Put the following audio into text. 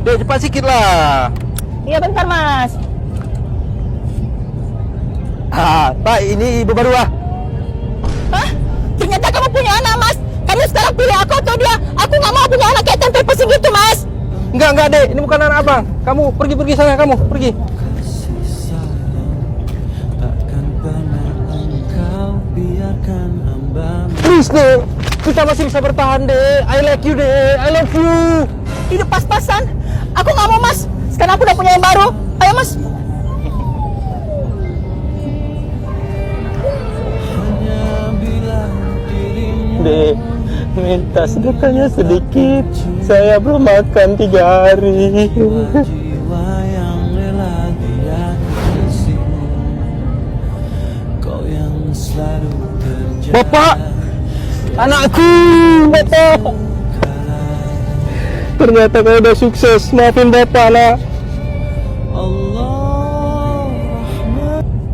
Dek, cepat sikit lah. Iya bentar mas. Pak, ini ibu baru ah. Hah? Ternyata kamu punya anak mas. Kamu sekarang pilih aku atau dia? Aku nggak mau punya anak kayak tempe pesing gitu mas. Enggak dek, ini bukan anak abang. Kamu pergi sana, kamu pergi. Please dek, kita masih bisa bertahan dek. I like you dek, I love you. Hidup pas-pasan. Aku nggak mau mas. Sekarang aku udah punya yang baru. Ayo mas. Dek, minta sedekahnya sedikit. Saya belum makan 3 hari. Bapak, anakku, Bapak. Ternyata kau udah sukses. Maafin Bapak, nak.